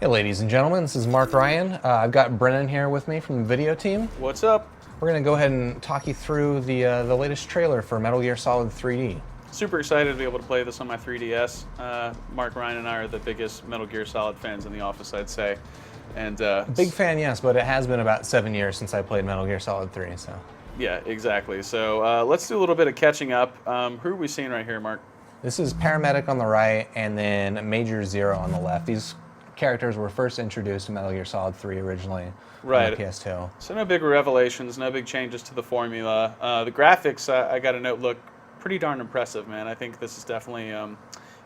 Hey, ladies and gentlemen, this is Mark Ryan. I've got Brennan here with me from the video team. What's up? We're going to go ahead and talk you through the latest trailer for Metal Gear Solid 3D. Super excited to be able to play this on my 3DS. Mark Ryan and I are the biggest Metal Gear Solid fans in the office, I'd say. And Big fan, yes, but it has been about 7 years since I played Metal Gear Solid 3, so. yeah, exactly. So let's do a little bit of catching up. Who are we seeing right here, Mark? This is Paramedic on the right and then Major Zero on the left. These characters were first introduced in Metal Gear Solid 3 originally on the PS2. So no big revelations, no big changes to the formula. The graphics, I got to note, look pretty darn impressive, man. I think this is definitely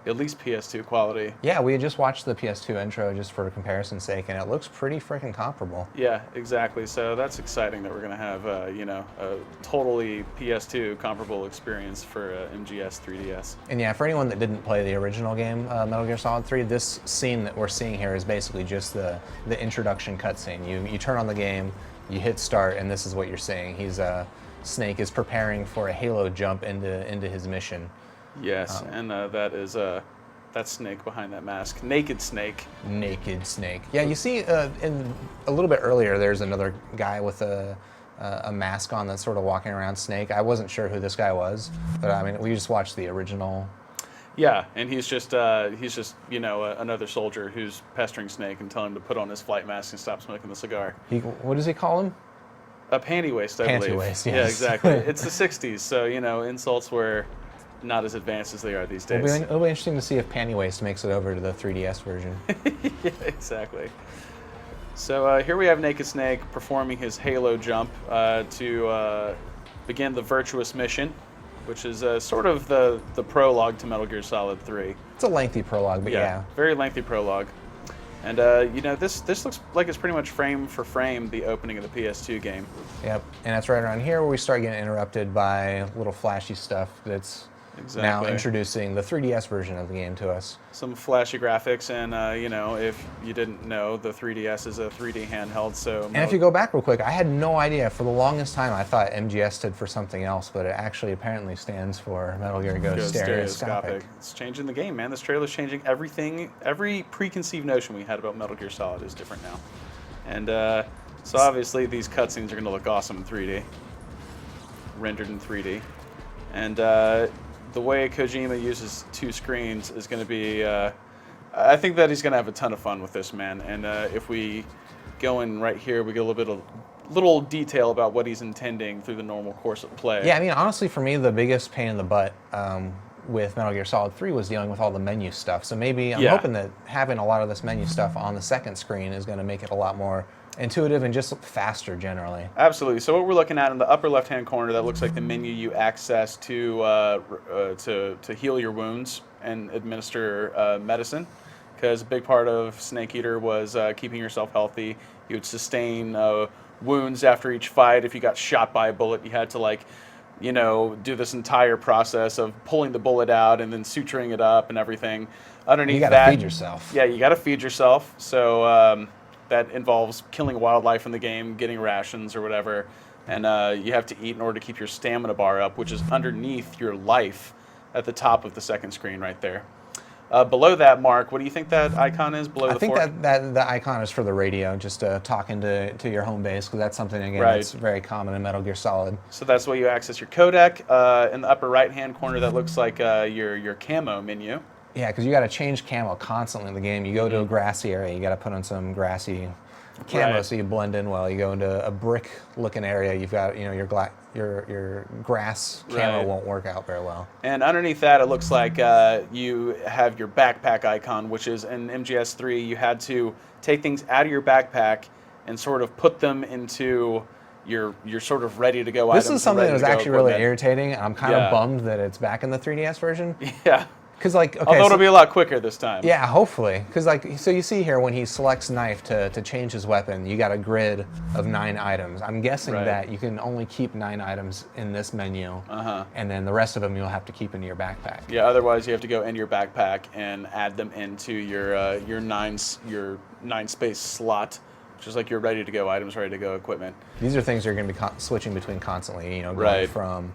at least PS2 quality. Yeah, we just watched the PS2 intro just for comparison's sake, and it looks pretty freaking comparable. Yeah, exactly. So that's exciting that we're going to have, a totally PS2 comparable experience for MGS 3DS. And yeah, for anyone that didn't play the original game, Metal Gear Solid 3, this scene that we're seeing here is basically just the introduction cutscene. You turn on the game, you hit start, and this is what you're seeing. Snake is preparing for a Halo jump into his mission. Yes, and that is that Snake behind that mask. Naked Snake. Naked Snake. Yeah, you see in a little bit earlier, there's another guy with a mask on that's sort of walking around Snake. I wasn't sure who this guy was, but I mean, we just watched the original. Yeah, and he's just another soldier who's pestering Snake and telling him to put on his flight mask and stop smoking the cigar. What does he call him? A panty waist, I believe. Panty waist, yes. Yeah, exactly. It's the 60s, so insults were not as advanced as they are these days. It'll be interesting to see if Panty Waist makes it over to the 3DS version. Yeah, exactly. So here we have Naked Snake performing his Halo jump to begin the virtuous mission, which is sort of the prologue to Metal Gear Solid 3. It's a lengthy prologue, but yeah. Very lengthy prologue. And this looks like it's pretty much frame for frame the opening of the PS2 game. Yep, and that's right around here where we start getting interrupted by little flashy stuff that's now introducing the 3DS version of the game to us. Some flashy graphics, and if you didn't know, the 3DS is a 3D handheld. So, and if you go back real quick, I had no idea. For the longest time, I thought MGS stood for something else, but it actually apparently stands for Metal Gear Goes Stereoscopic. It's changing the game, man. This trailer's changing everything. Every preconceived notion we had about Metal Gear Solid is different now. And so obviously these cutscenes are going to look awesome in 3D, rendered in 3D, and the way Kojima uses two screens is going to be, I think that he's going to have a ton of fun with this, man. And if we go in right here, we get a little detail about what he's intending through the normal course of play. Yeah, I mean, honestly, for me, the biggest pain in the butt with Metal Gear Solid 3 was dealing with all the menu stuff. So maybe I'm hoping that having a lot of this menu stuff on the second screen is going to make it a lot more intuitive and just faster generally. Absolutely. So what we're looking at in the upper left-hand corner, that looks like the menu you access to heal your wounds and administer medicine, because a big part of Snake Eater was keeping yourself healthy. You would sustain wounds after each fight. If you got shot by a bullet, you had to do this entire process of pulling the bullet out and then suturing it up and everything. Underneath that, you gotta feed yourself. Yeah, you gotta feed yourself. So that involves killing wildlife in the game, getting rations or whatever, and you have to eat in order to keep your stamina bar up, which is underneath your life at the top of the second screen right there. Below that, Mark, what do you think that icon is below the fork? I think that the icon is for the radio, just talking to your home base, because that's something, again, that's very common in Metal Gear Solid. So that's where you access your codec. In the upper right-hand corner, that looks like your camo menu. Yeah, because you got to change camo constantly in the game. You go to a grassy area, you got to put on some grassy camo so you blend in well. You go into a brick-looking area, you've got your grass camo won't work out very well. And underneath that, it looks like you have your backpack icon, which is in MGS3. You had to take things out of your backpack and sort of put them into your sort of ready to go items. This is something that was actually really irritating. I'm kind of bummed that it's back in the 3DS version. Yeah. Although it'll be a lot quicker this time. Yeah, hopefully. Because so you see here when he selects knife to change his weapon, you got a grid of 9 items. I'm guessing that you can only keep 9 items in this menu, and then the rest of them you'll have to keep into your backpack. Yeah, otherwise you have to go into your backpack and add them into your 9 space slot, which is like your ready to go items, ready to go equipment. These are things you're going to be switching between constantly. Going from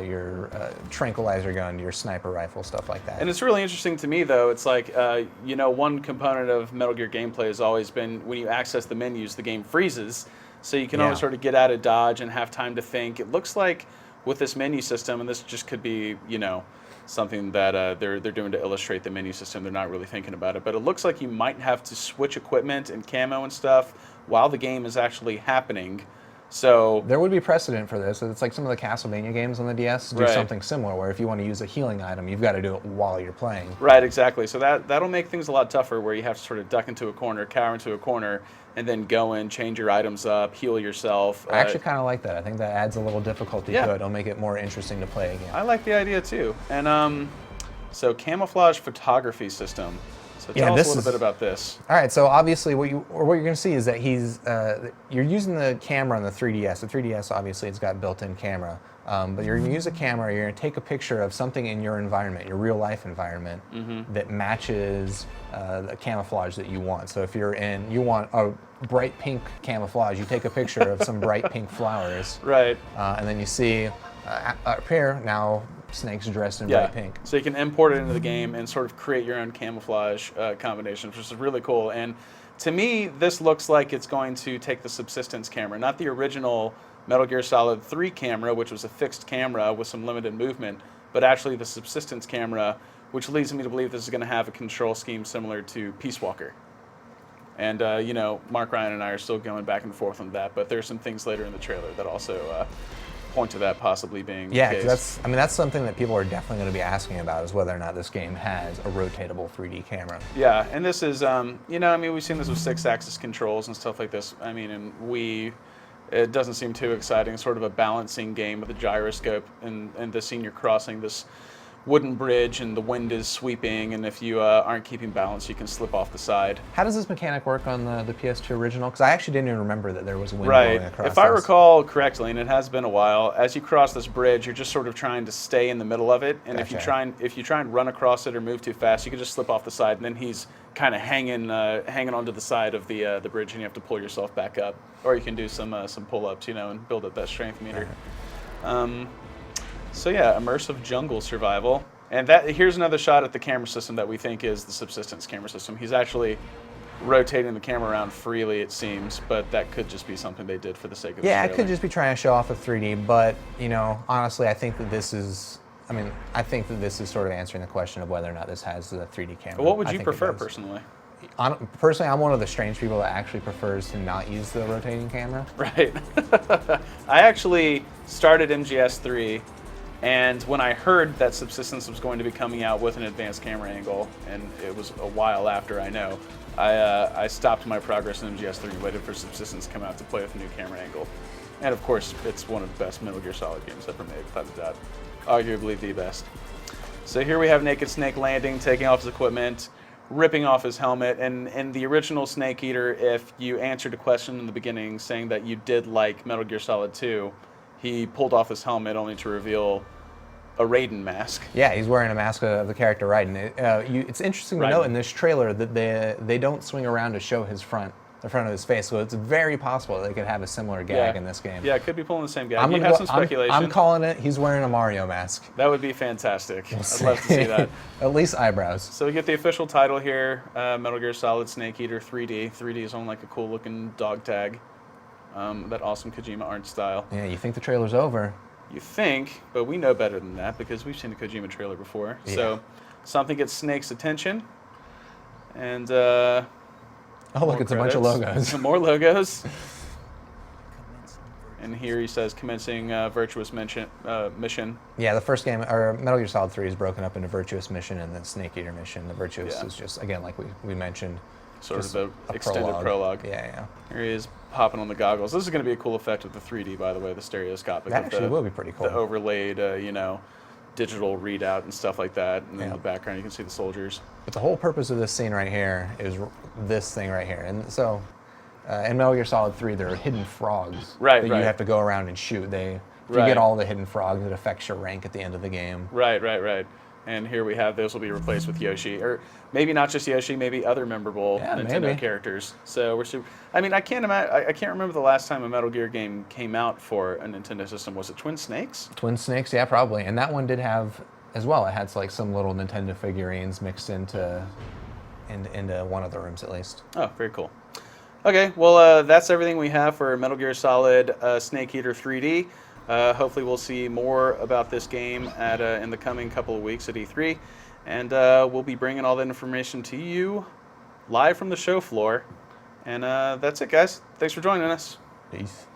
your tranquilizer gun, your sniper rifle, stuff like that. And it's really interesting to me, though. It's like, one component of Metal Gear gameplay has always been when you access the menus, the game freezes. So you can always sort of get out of dodge and have time to think. It looks like with this menu system, and this just could be, something that they're doing to illustrate the menu system. They're not really thinking about it. But it looks like you might have to switch equipment and camo and stuff while the game is actually happening. So there would be precedent for this. It's like some of the Castlevania games on the DS do something similar, where if you want to use a healing item, you've got to do it while you're playing. Right, exactly. So that'll make things a lot tougher, where you have to sort of duck into a corner, cower into a corner, and then go in, change your items up, heal yourself. I actually kind of like that. I think that adds a little difficulty to it. It'll make it more interesting to play again. I like the idea too. And so camouflage photography system. So tell us a little bit about this. All right, so obviously what you're going to see is that you're using the camera on the 3DS. The 3DS, obviously, it's got built-in camera. But you're going to use a camera, you're going to take a picture of something in your environment, your real-life environment, that matches the camouflage that you want. So if you want a bright pink camouflage, you take a picture of some bright pink flowers. Right. And then you see up here, now Snake's dressed in bright pink. So you can import it into the game and sort of create your own camouflage combinations, which is really cool. And to me, this looks like it's going to take the subsistence camera, not the original Metal Gear Solid 3 camera, which was a fixed camera with some limited movement, but actually the subsistence camera, which leads me to believe this is going to have a control scheme similar to Peace Walker. And, Mark Ryan and I are still going back and forth on that, but there's some things later in the trailer that also point to that possibly being the case. That's something that people are definitely going to be asking about, is whether or not this game has a rotatable 3D camera. Yeah, and this is, we've seen this with 6-axis controls and stuff like this. I mean, and it doesn't seem too exciting, sort of a balancing game with a gyroscope, and the scene you're crossing this wooden bridge and the wind is sweeping, and if you aren't keeping balance, you can slip off the side. How does this mechanic work on the PS2 original? Because I actually didn't even remember that there was wind blowing across. If I recall correctly, and it has been a while, as you cross this bridge, you're just sort of trying to stay in the middle of it, and if you try and run across it or move too fast, you can just slip off the side, and then he's kind of hanging onto the side of the bridge, and you have to pull yourself back up, or you can do some pull-ups, and build up that strength meter. So yeah, immersive jungle survival. And here's another shot at the camera system that we think is the subsistence camera system. He's actually rotating the camera around freely, it seems, but that could just be something they did for the sake of the trailer. Yeah, it could just be trying to show off the 3D, but, honestly, I think that this is sort of answering the question of whether or not this has the 3D camera. What would you prefer, personally? Personally, I'm one of the strange people that actually prefers to not use the rotating camera. Right. I actually started MGS3, and when I heard that Subsistence was going to be coming out with an advanced camera angle, and it was a while after, I know, I stopped my progress in MGS3 and waited for Subsistence to come out to play with a new camera angle. And of course, it's one of the best Metal Gear Solid games ever made, without a doubt. Arguably the best. So here we have Naked Snake landing, taking off his equipment, ripping off his helmet, and in the original Snake Eater, if you answered a question in the beginning saying that you did like Metal Gear Solid 2, he pulled off his helmet only to reveal a Raiden mask. Yeah, he's wearing a mask of the character Raiden. It's interesting to note in this trailer that they don't swing around to show the front of his face, so it's very possible that they could have a similar gag in this game. Yeah, it could be pulling the same gag. You have some speculation. I'm calling it. He's wearing a Mario mask. That would be fantastic. I'd love to see that. At least eyebrows. So we get the official title here, Metal Gear Solid Snake Eater 3D. 3D is on like a cool looking dog tag. That awesome Kojima art style. Yeah, you think the trailer's over. You think, but we know better than that because we've seen a Kojima trailer before. Yeah. So something gets Snake's attention, and oh look, it's credits. A bunch of logos. Some more logos. And here he says, commencing Virtuous mission. Yeah, the first game, or Metal Gear Solid 3 is broken up into Virtuous mission and then Snake Eater mission. The Virtuous is just, again, like we mentioned, sort of the extended prologue. Yeah. Here he is popping on the goggles. This is going to be a cool effect with the 3D, by the way, the stereoscopic. That actually will be pretty cool. The overlaid, digital readout and stuff like that. And in the background, you can see the soldiers. But the whole purpose of this scene right here is this thing right here. And so, in Metal Gear Solid 3, there are hidden frogs that you have to go around and shoot. If you get all the hidden frogs, it affects your rank at the end of the game. Right. and here we have those will be replaced with Yoshi, or maybe not just Yoshi, maybe other memorable Nintendo maybe. characters. So we're super. I mean, I can't imagine. I can't remember the last time a Metal Gear game came out for a Nintendo system. Was it Twin Snakes? Twin Snakes, yeah, probably. And that one did have as well. It had like some little Nintendo figurines mixed into one of the rooms at least. Oh, very cool. Okay, well, that's everything we have for Metal Gear Solid Snake Eater 3D. Hopefully we'll see more about this game in the coming couple of weeks at E3. And we'll be bringing all that information to you live from the show floor. And that's it, guys. Thanks for joining us. Peace.